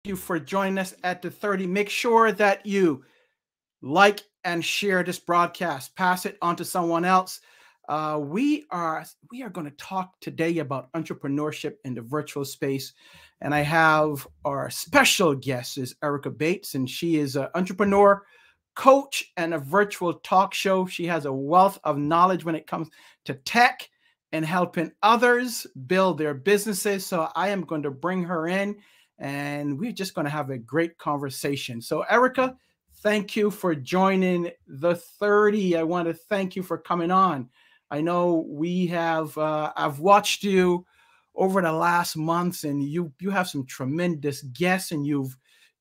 you for joining us at the 30. Make sure that you like and share this broadcast. Pass it on to someone else. We are going to talk today about entrepreneurship in the virtual space, and I have our special guest is Ericka Bates, and she is an entrepreneur, coach, and a virtual talk show. She has a wealth of knowledge when it comes to tech and helping others build their businesses. So I am going to bring her in, and we're just going to have a great conversation. So Ericka, thank you for joining the 30. I want to thank you for coming on. I know we have I've watched you over the last months, and you have some tremendous guests, and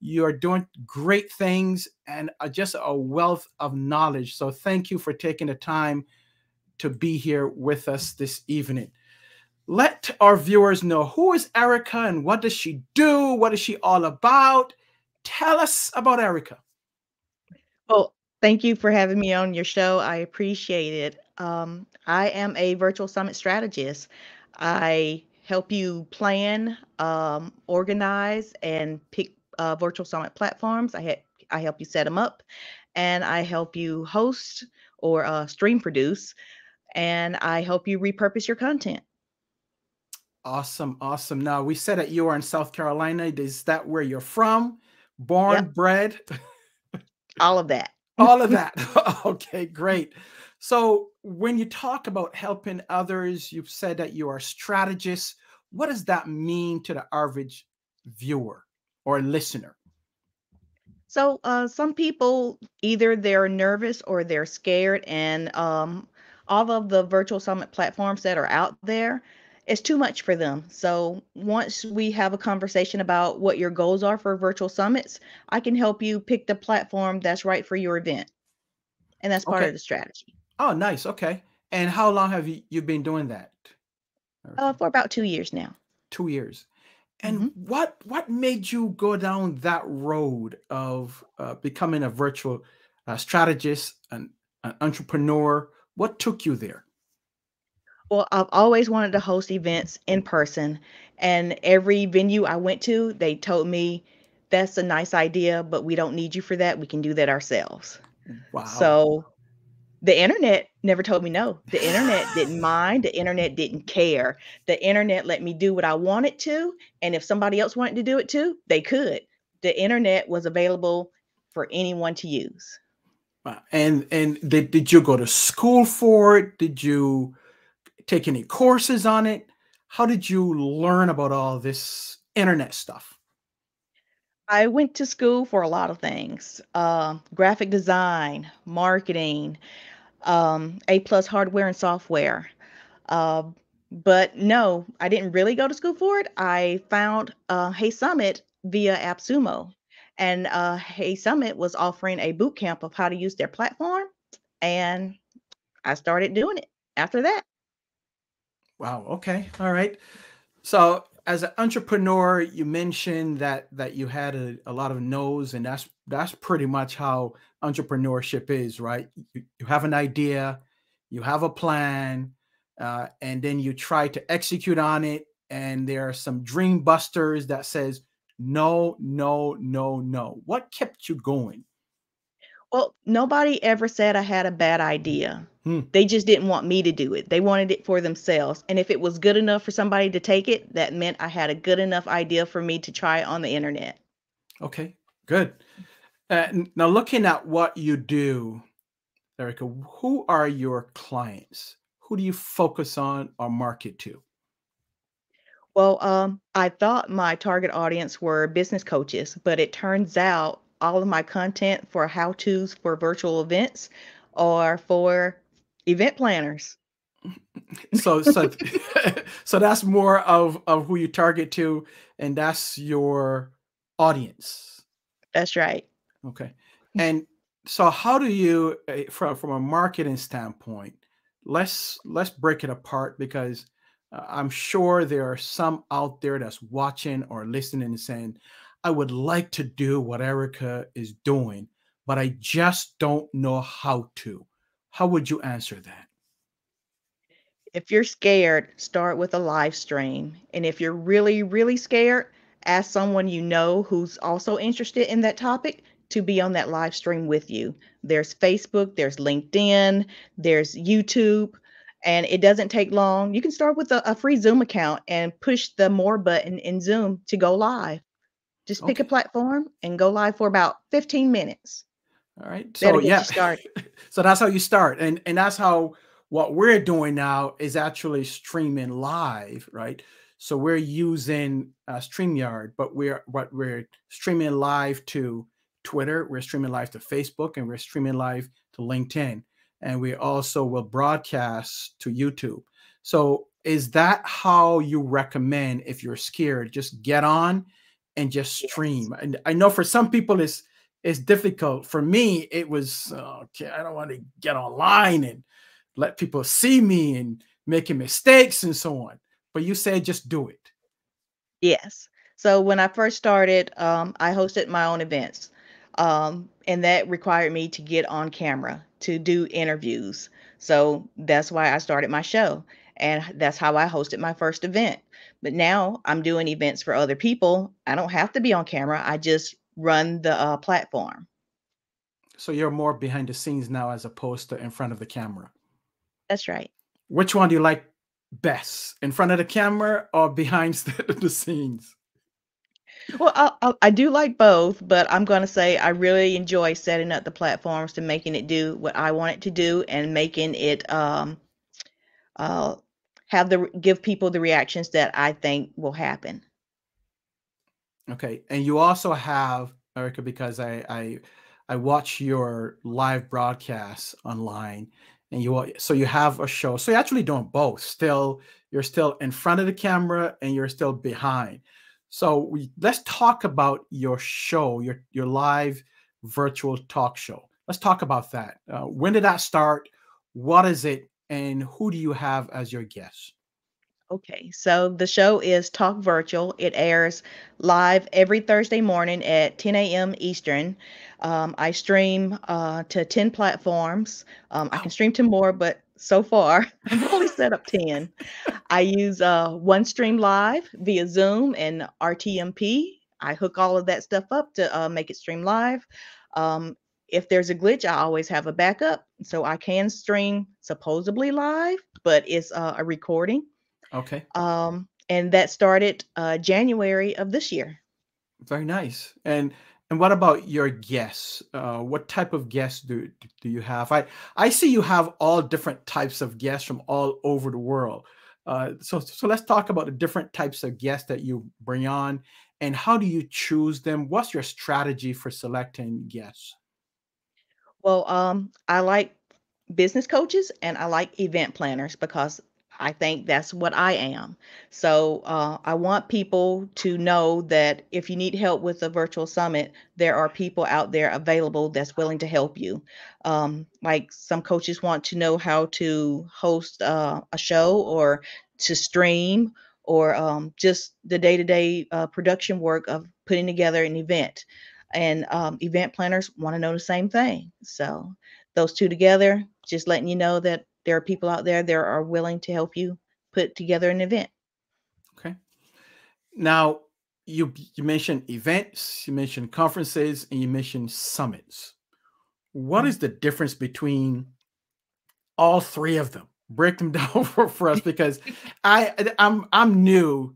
you're doing great things and just a wealth of knowledge. So thank you for taking the time to be here with us this evening. Let our viewers know, who is Ericka and what does she do? What is she all about? Tell us about Ericka. Well, thank you for having me on your show. I appreciate it. I am a virtual summit strategist. I help you plan, organize, and pick virtual summit platforms. I help you set them up, and I help you host or stream produce, and I help you repurpose your content. Awesome, awesome. Now, we said that you are in South Carolina. Is that where you're from? Born, Yep, bred, all of that. all of that. Okay, great. So, when you talk about helping others, you've said that you are a strategist. What does that mean to the average viewer or listener? So, some people either they're nervous or they're scared, and all of the virtual summit platforms that are out there, it's too much for them. So, once we have a conversation about what your goals are for virtual summits, I can help you pick the platform that's right for your event, and that's part Okay. of the strategy. Oh, nice. Okay. And how long have you been doing that, Erica? For about 2 years now. 2 years. And hmm what made you go down that road of becoming a virtual strategist and an entrepreneur? What took you there? Well, I've always wanted to host events in person, and every venue I went to, they told me, "That's a nice idea, but we don't need you for that. We can do that ourselves." Wow. So, the internet never told me no. The internet didn't mind, the internet didn't care. The internet let me do what I wanted to, and if somebody else wanted to do it too, they could. The internet was available for anyone to use. And did you go to school for it? Did you take any courses on it? How did you learn about all this internet stuff? I went to school for a lot of things, graphic design, marketing, A plus hardware and software. Uh, but no, I didn't really go to school for it. I found Hey Summit via AppSumo. And Hey Summit was offering a boot camp of how to use their platform. And I started doing it after that. Wow. Okay. All right. So, as an entrepreneur, you mentioned that you had a lot of no's, and that's pretty much how entrepreneurship is, right? You have an idea, you have a plan, and then you try to execute on it. And there are some dream busters that says no, no, no, no. What kept you going? Well, nobody ever said I had a bad idea. Hmm. They just didn't want me to do it. They wanted it for themselves. And if it was good enough for somebody to take it, that meant I had a good enough idea for me to try it on the internet. Okay. Good. Now, looking at what you do, Erica, who are your clients? Who do you focus on or market to? Well, I thought my target audience were business coaches, but it turns out all of my content for how-tos for virtual events are for event planners. So so that's more of who you target to, and that's your audience. That's right. Okay. And so how do you from a marketing standpoint, let's break it apart because I'm sure there are some out there that's watching or listening and saying, I would like to do what Erica is doing, but I just don't know how to. How would you answer that? If you're scared, start with a live stream. And if you're really, really scared, ask someone you know who's also interested in that topic to be on that live stream with you. There's Facebook, there's LinkedIn, there's YouTube, and it doesn't take long. You can start with a free Zoom account and push the more button in Zoom to go live. Just pick a Okay. platform and go live for about 15 minutes. All right. So That'll get you yeah. started. So that's how you start. And that's how what we're doing now is actually streaming live, right? So we're using StreamYard, but we're streaming live to Twitter, we're streaming live to Facebook, and we're streaming live to LinkedIn. And we also will broadcast to YouTube. So is that how you recommend if you're scared, just get on and just Yes. stream? And I know for some people it's difficult. For me, it was okay. I don't want to get online and let people see me and making mistakes and so on. But you say just do it. Yes. So when I first started, I hosted my own events, and that required me to get on camera to do interviews. So that's why I started my show, and that's how I hosted my first event. But now I'm doing events for other people. I don't have to be on camera. I just run the platform. So you're more behind the scenes now as opposed to in front of the camera. That's right. Which one do you like best, in front of the camera or behind the scenes? Well, I do like both, but I'm going to say I really enjoy setting up the platforms to making it do what I want it to do and making it uh, have the give people the reactions that I think will happen. Okay, and you also have Erica, because I watch your live broadcasts online, and so you have a show. So you're actually doing both. Still, you're still in front of the camera and you're still behind. So let's talk about your show, your live virtual talk show. Let's talk about that. When did that start? What is it, and who do you have as your guest? Okay, so the show is Talk Virtual. It airs live every Thursday morning at 10 a.m. Eastern. I stream to 10 platforms. I can Wow. stream to more, but so far I've only set up 10. I use OneStream Live via Zoom and RTMP. I hook all of that stuff up to make it stream live. Um, if there's a glitch, I always have a backup, so I can stream supposedly live, but it's a recording. Okay. And that started January of this year. Very nice. And what about your guests? What type of guests do you have? I see you have all different types of guests from all over the world. So let's talk about the different types of guests that you bring on, and how do you choose them? What's your strategy for selecting guests? Well, I like business coaches and I like event planners because I think that's what I am. So I want people to know that if you need help with a virtual summit, there are people out there available that's willing to help you. Like some coaches want to know how to host a show or to stream or just the day to day production work of putting together an event. And event planners want to know the same thing. So those two together, just letting you know that there are people out there that are willing to help you put together an event. Okay. Now you mentioned events, you mentioned conferences, and you mentioned summits. What Mm. is the difference between all three of them? Break them down for us, because I'm new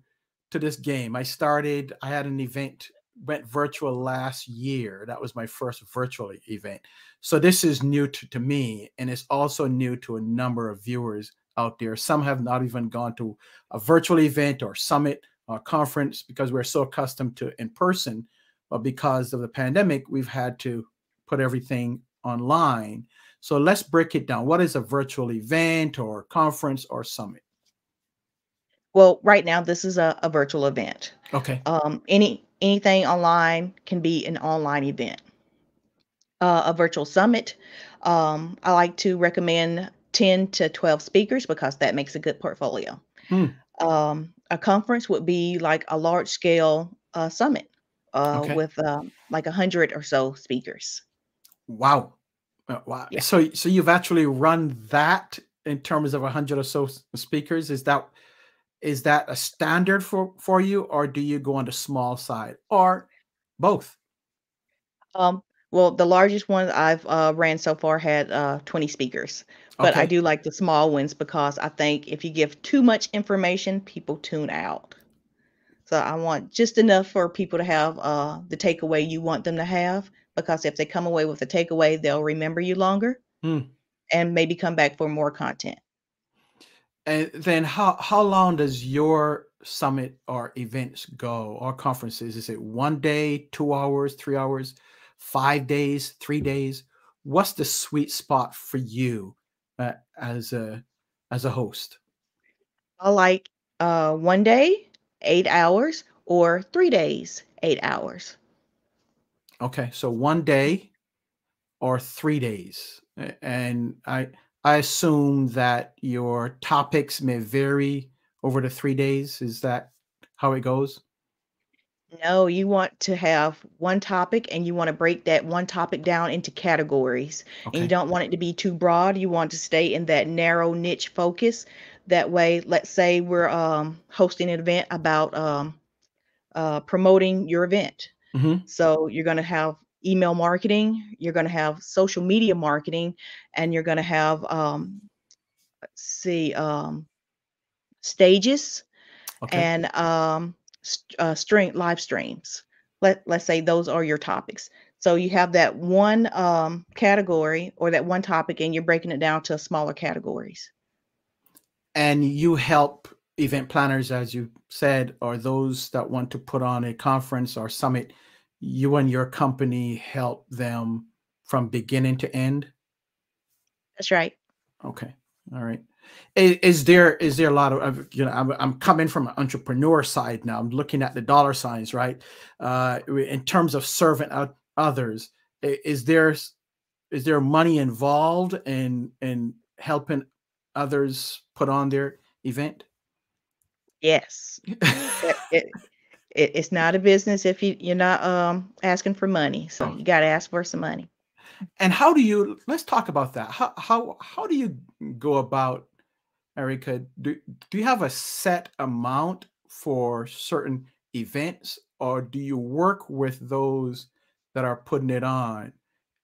to this game. I had an event, went virtual last year. That was my first virtual event. So this is new to me, and it's also new to a number of viewers out there. Some have not even gone to a virtual event or summit or conference because we're so accustomed to in person. But because of the pandemic, we've had to put everything online. So let's break it down. What is a virtual event or conference or summit? Well, right now this is a virtual event. Okay. Anything online can be an online event. A virtual summit, I like to recommend 10 to 12 speakers because that makes a good portfolio. Hmm. A conference would be like a large scale summit Okay. with like 100 or so speakers. Wow. Wow. Yeah. So you've actually run that in terms of 100 or so speakers. Is that a standard for you, or do you go on the small side, or both? Um, well, the largest one I've ran so far had 20 speakers, but I Okay. do like the small ones because I think if you give too much information, people tune out. So I want just enough for people to have the takeaway you want them to have, because if they come away with the takeaway, they'll remember you longer Hmm. and maybe come back for more content. And then how long does your summit or events go, or conferences? Is it 1 day, 2 hours, 3 hours, 5 days, 3 days? What's the sweet spot for you as a host? I like 1 day, 8 hours, or 3 days, 8 hours. Okay, so 1 day or 3 days. And I assume that your topics may vary over the 3 days. Is that how it goes? No, you want to have one topic and you want to break that one topic down into categories. And you Okay. don't want it to be too broad. You want to stay in that narrow niche focus. That way, let's say we're hosting an event about promoting your event. Hmm. So you're going to have email marketing, you're going to have social media marketing, and you're going to have, let's see, stages Okay. and live streams. Let's say those are your topics. So you have that one category or that one topic, and you're breaking it down to smaller categories. And you help event planners, as you said, or those that want to put on a conference or summit. You and your company help them from beginning to end. That's right. Okay. All right. Is there a lot of, I'm coming from an entrepreneur side now. I'm looking at the dollar signs, right? In terms of serving others, is there money involved in helping others put on their event? Yes. It's not a business if you're not asking for money. So Oh, you got to ask for some money. and how do you? Let's talk about that. How do you go about, Ericka? Do you have a set amount for certain events, or do you work with those that are putting it on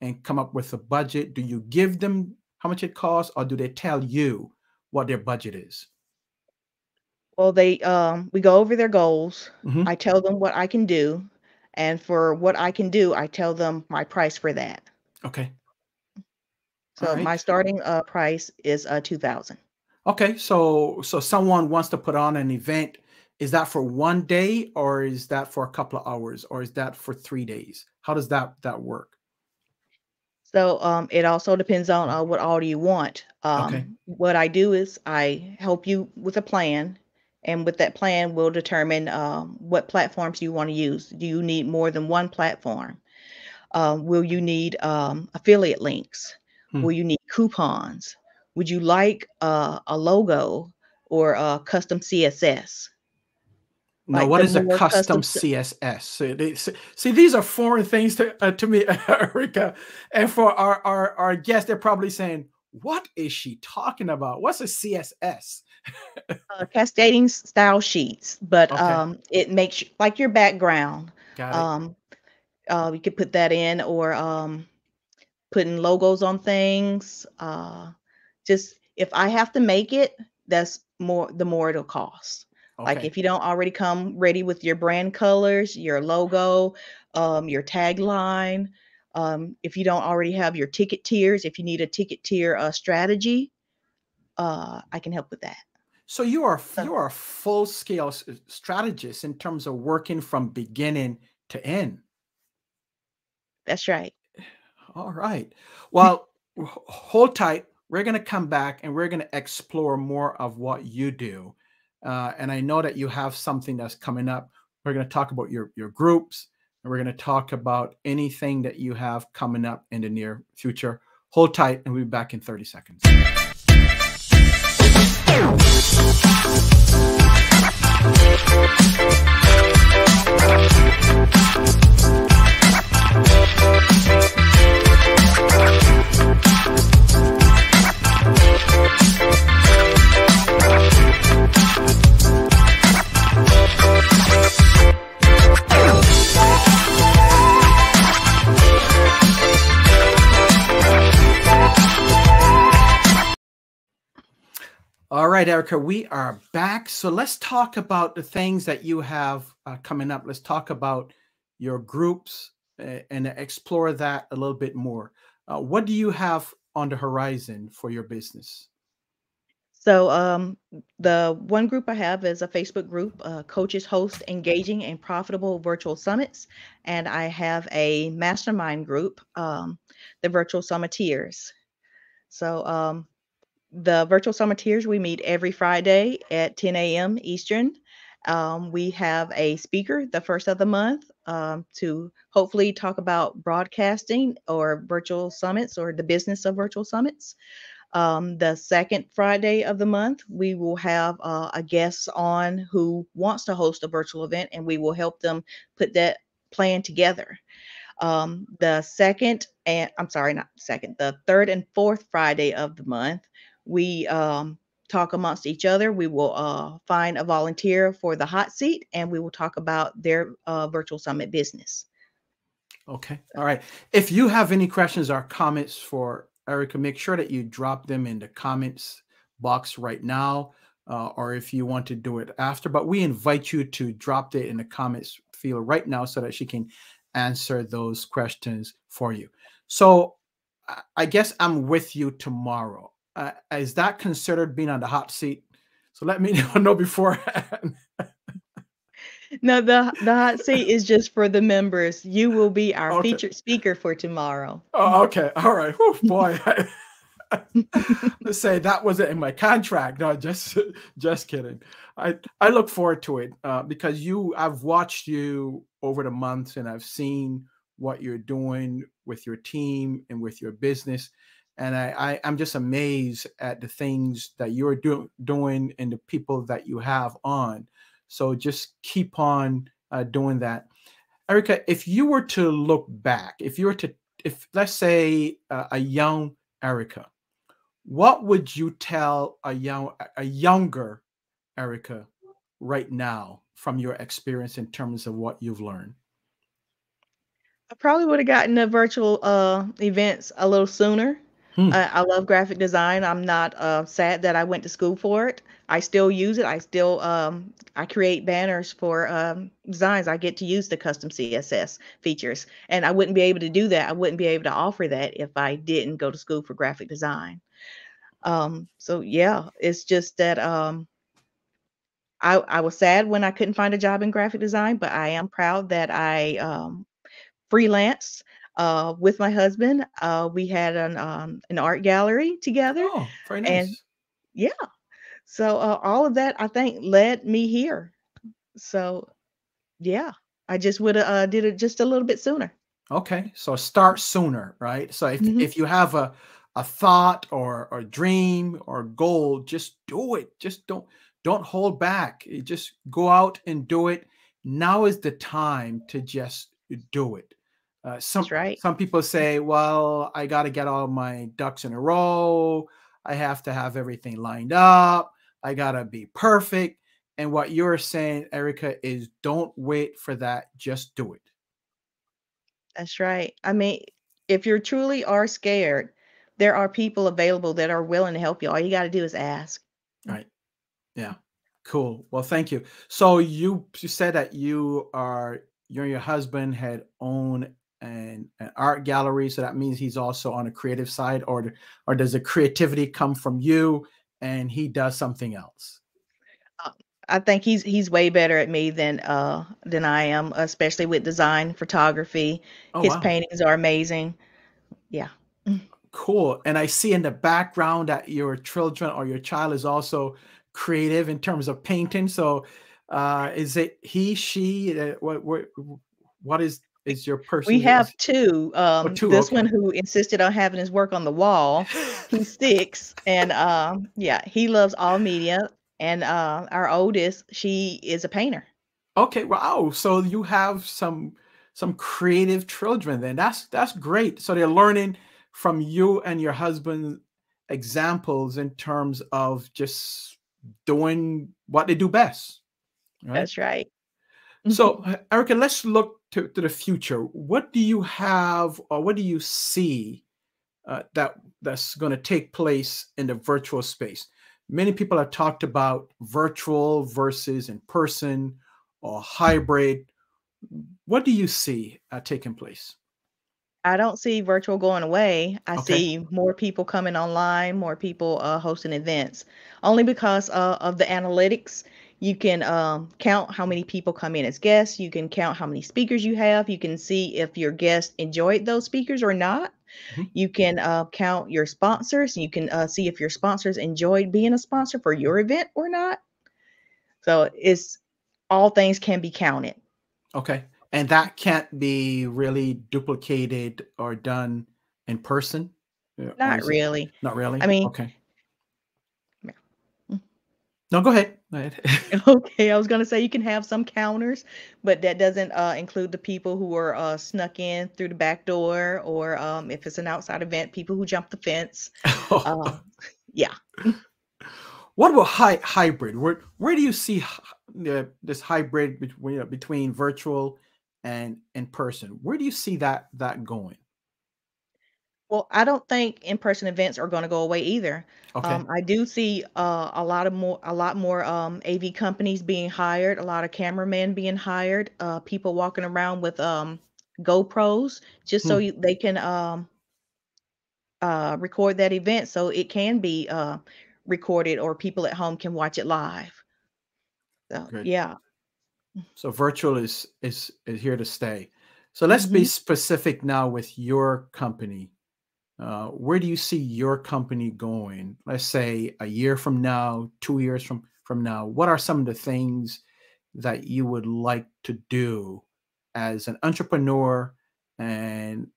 and come up with a budget? Do you give them how much it costs, or do they tell you what their budget is? Well, we go over their goals. Hmm. I tell them what I can do, and for what I can do, I tell them my price for that. Okay. All So my right. starting price is 2,000. Okay, so someone wants to put on an event. Is that for 1 day, or is that for a couple of hours, or is that for 3 days? How does that work? So it also depends on what all do you want. Okay. What I do is I help you with a plan, and with that plan, we'll determine what platforms you want to use. Do you need more than one platform? Will you need affiliate links? Hmm. Will you need coupons? Would you like a logo or a custom CSS? Now, Like what the is a more custom CSS? See, these are foreign things to me, Ericka. And for our guests, they're probably saying, "What is she talking about? What's a CSS?" cascading style sheets, but Okay, it makes like your background. got it. Um, you could put that in, or putting logos on things. Just if I have to make it, that's the more it'll cost. Like Okay. if you don't already come ready with your brand colors, your logo, your tagline, if you don't already have your ticket tiers, if you need a ticket tier strategy, I can help with that. So you are So you are a full scale strategist in terms of working from beginning to end. that's right. All right. Well, hold tight. We're going to come back and we're going to explore more of what you do. And I know that you have something that's coming up. We're going to talk about your groups, and we're going to talk about anything that you have coming up in the near future. Hold tight, and we'll be back in 30 seconds. right, Ericka, we are back. So let's talk about the things that you have coming up. Let's talk about your groups and explore that a little bit more. What do you have on the horizon for your business? So, the one group I have is a Facebook group, Coaches Host Engaging and Profitable Virtual Summits. And I have a mastermind group, the Virtual Summiteers. So, the Virtual Summiteers, we meet every Friday at 10 a.m. Eastern. We have a speaker the first of the month to hopefully talk about broadcasting or virtual summits or the business of virtual summits. The second Friday of the month, we will have a guest on who wants to host a virtual event, and we will help them put that plan together. The second, and I'm sorry, not second, the third and fourth Friday of the month, we talk amongst each other. We will find a volunteer for the hot seat, and we will talk about their virtual summit business. Okay. All right. If you have any questions or comments for Ericka, make sure that you drop them in the comments box right now, or if you want to do it after. But we invite you to drop it in the comments field right now so that she can answer those questions for you. So I guess I'm with you tomorrow. Is that considered being on the hot seat? So let me know beforehand. No, the hot seat is just for the members. You will be our Okay. featured speaker for tomorrow. Oh, okay. All right. Whew, boy. Let's say that wasn't in my contract. No, just kidding. I look forward to it because I've watched you over the months and I've seen what you're doing with your team and with your business. And I'm just amazed at the things that you're doing and the people that you have on. So just keep on doing that. Ericka, if you were to look back, if let's say a young Ericka, what would you tell a younger Ericka right now from your experience in terms of what you've learned? I probably would have gotten the virtual events a little sooner. Hmm. I love graphic design. I'm not sad that I went to school for it. I still use it. I create banners for designs. I get to use the custom CSS features, and I wouldn't be able to do that. I wouldn't be able to offer that if I didn't go to school for graphic design. So yeah, it's just that I was sad when I couldn't find a job in graphic design, but I am proud that I freelance with my husband. We had an art gallery together, Oh, very and nice. yeah, so all of that I think led me here. So yeah, I just would have did it just a little bit sooner. Okay, so start sooner, right? So Hmm. if you have a thought or a dream or goal, just do it. Just don't hold back. You just go out and do it. Now is the time to just do it. That's right. Some people say, "Well, I got to get all my ducks in a row. I have to have everything lined up. I got to be perfect." And what you're saying, Ericka, is don't wait for that. Just do it. That's right. I mean, if you truly are scared, there are people available that are willing to help you. All you got to do is ask. Right. Yeah. Cool. Well, thank you. So you said that you and your husband had owned an art gallery. So that means he's also on a creative side, or does the creativity come from you and he does something else? Uh, I think he's way better at me than I am, especially with design, photography. Oh, His wow. paintings are amazing. Yeah. Mm. Cool. And I see in the background that your children or your child is also creative in terms of painting. So is it he, she, what is your We person? have 2. Oh, two. This Okay. one who insisted on having his work on the wall, he's 6, and, yeah, he loves all media, and, our oldest, she is a painter. Okay, wow. So you have some creative children then. That's great. So they're learning from you and your husband examples in terms of just doing what they do best, right? That's right. So, Erica, let's look to the future. What do you have or what do you see that's going to take place in the virtual space? many people have talked about virtual versus in person or hybrid. What do you see taking place? I don't see virtual going away. I Okay. see more people coming online, more people hosting events, only because of the analytics. You can count how many people come in as guests. You can count how many speakers you have. You can see if your guests enjoyed those speakers or not. Mhm. You can count your sponsors. You can see if your sponsors enjoyed being a sponsor for your event or not. So it's all things can be counted. Okay. And that can't be really duplicated or done in person? Or Not is it really. not really? I mean, Okay. yeah. No, go ahead. Go ahead. Okay, I was gonna say you can have some counters, but that doesn't include the people who are snuck in through the back door, or if it's an outside event, people who jump the fence. Uh, yeah. What about hybrid? Where do you see this hybrid between virtual and in person? Where do you see that going? Well, I don't think in-person events are going to go away either. Okay. I do see a lot more AV companies being hired, a lot of cameramen being hired, people walking around with GoPros just so Hmm, they can record that event so it can be recorded or people at home can watch it live. So good. yeah. So virtual is here to stay. So let's be Hmm. specific now with your company. Where do you see your company going? Let's say a year from now, 2 years from now. What are some of the things that you would like to do as an entrepreneur and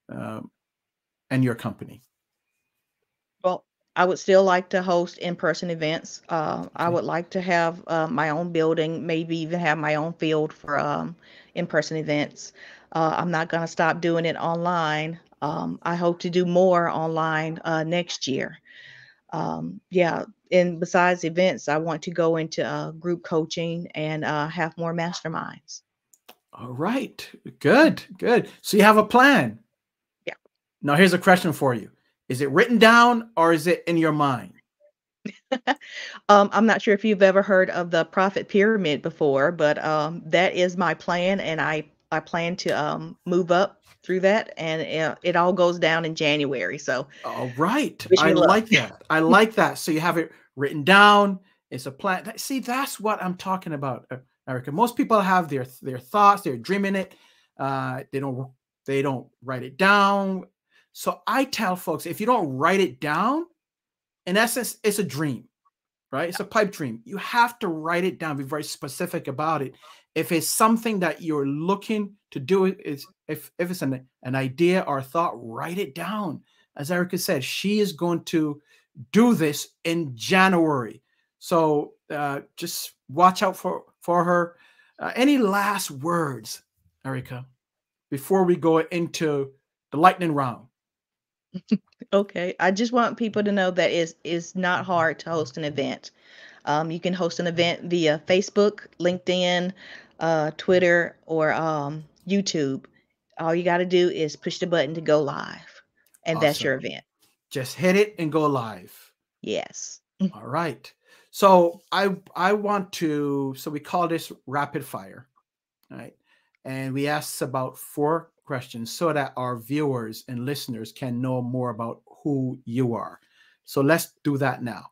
and your company? Well, I would still like to host in-person events. I Okay. would like to have my own building, maybe even have my own field for in-person events. I'm not going to stop doing it online. I hope to do more online next year. Yeah, and besides events, I want to go into group coaching and have more masterminds. All right. Good. Good. So you have a plan. Yeah. Now here's a question for you. Is it written down or is it in your mind? I'm not sure if you've ever heard of the profit pyramid before, but that is my plan, and I plan to move up through that, and it all goes down in January. So All right. wish I me luck. like that. I like that. So you have it written down. It's a plan. See, that's what I'm talking about, Erica. Most people have their thoughts. They're dreaming it. They don't write it down. So I tell folks, if you don't write it down, in essence, it's a dream, right? It's a pipe dream. You have to write it down, be very specific about it. If it's something that you're looking to do, is if it's an idea or a thought, write it down. As Erica said, she is going to do this in January. So just watch out for her. Any last words, Erica, before we go into the lightning round? Okay, I just want people to know that is not hard to host an event. You can host an event via Facebook, LinkedIn, Twitter, or YouTube. All you got to do is push the button to go live, and that's your Awesome. event. Just hit it and go live. Yes. All right. So I want to, so we call this rapid fire, right? And we ask about 4 questions so that our viewers and listeners can know more about who you are. So let's do that now.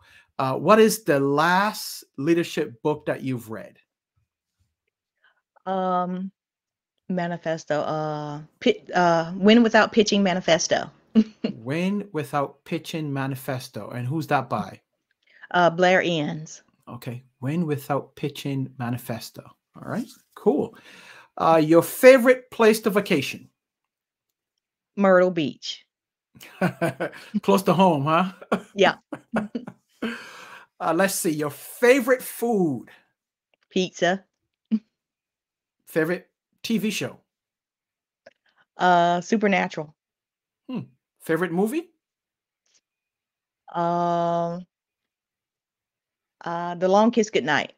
What is the last leadership book that you've read? Um, Manifesto. Win without pitching manifesto. Win Without Pitching Manifesto. And who's that by? Blair Enns. Okay. Win Without Pitching Manifesto. All right. Cool. Your favorite place to vacation? Myrtle Beach. Close to home, huh? Yeah. Let's see. Your favorite food, Pizza. favorite TV show, Supernatural. hmm. Favorite movie. Um, The Long Kiss Goodnight.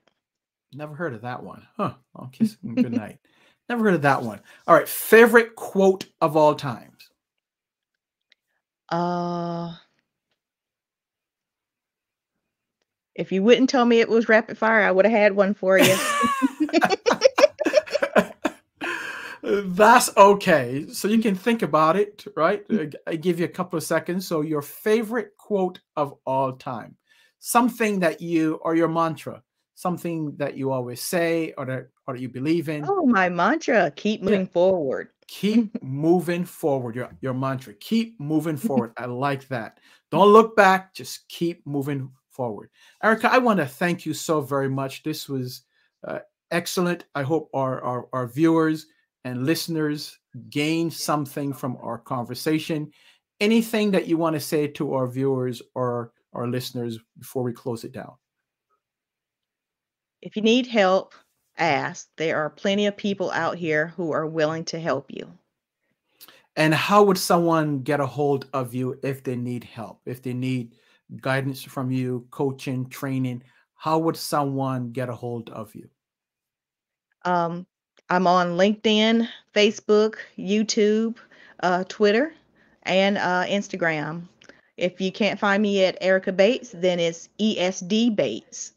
Never heard of that one. Huh. Long kiss and good night. Never heard of that one. All right. Favorite quote of all times. uh, If you wouldn't tell me it was rapid fire, I would have had one for you. That's okay. So you can think about it, right? I give you a couple of seconds. So your favorite quote of all time, something that you, or your mantra, something that you always say or that you believe in. Oh, my mantra, keep Yeah. moving forward. Keep moving forward. Your mantra. Keep moving forward. I like that. Don't look back. Just keep moving forward. Ericka, I want to thank you so very much. This was uh, excellent. I hope our viewers and listeners gain something from our conversation. Anything that you want to say to our viewers or our listeners before we close it down? If you need help, ask. There are plenty of people out here who are willing to help you. And how would someone get a hold of you if they need help, if they need guidance from you, coaching, training? How would someone get a hold of you? Um, I'm on LinkedIn, Facebook, YouTube, Twitter, and Instagram. If you can't find me at Ericka Bates, then it's ESD Bates.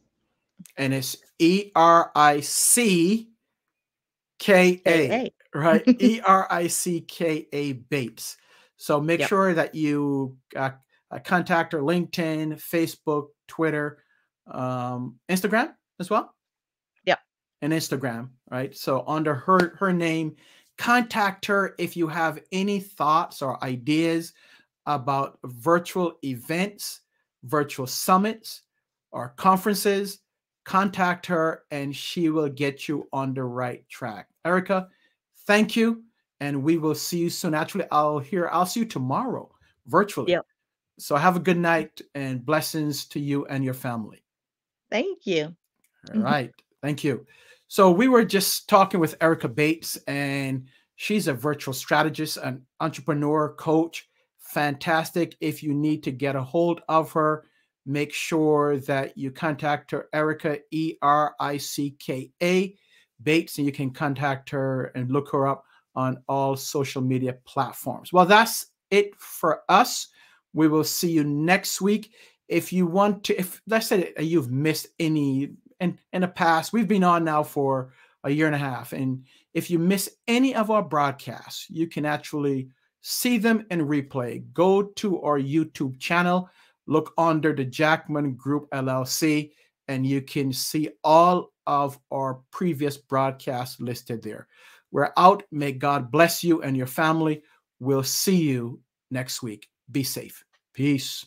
And it's Ericka, KA. right? Ericka Bates. So make Yep. sure that you contact her LinkedIn, Facebook, Twitter, Instagram as well. Yep. And Instagram, right? So under her name, contact her if you have any thoughts or ideas about virtual events, virtual summits, or conferences. Contact her and she will get you on the right track. Ericka, thank you. And we will see you soon. Actually, I'll see you tomorrow virtually. Yep. So have a good night and blessings to you and your family. Thank you. All right. Thank you. So we were just talking with Ericka Bates, and she's a virtual strategist, an entrepreneur, coach. Fantastic. If you need to get a hold of her, make sure that you contact her, Ericka, Ericka Bates, and you can contact her and look her up on all social media platforms. Well, that's it for us. We will see you next week. If you want to, if let's say you've missed any in the past, we've been on now for a year and a half. And if you miss any of our broadcasts, you can actually see them in replay. Go to our YouTube channel, look under the Jackman Group LLC, and you can see all of our previous broadcasts listed there. We're out. May God bless you and your family. We'll see you next week. Be safe. Peace.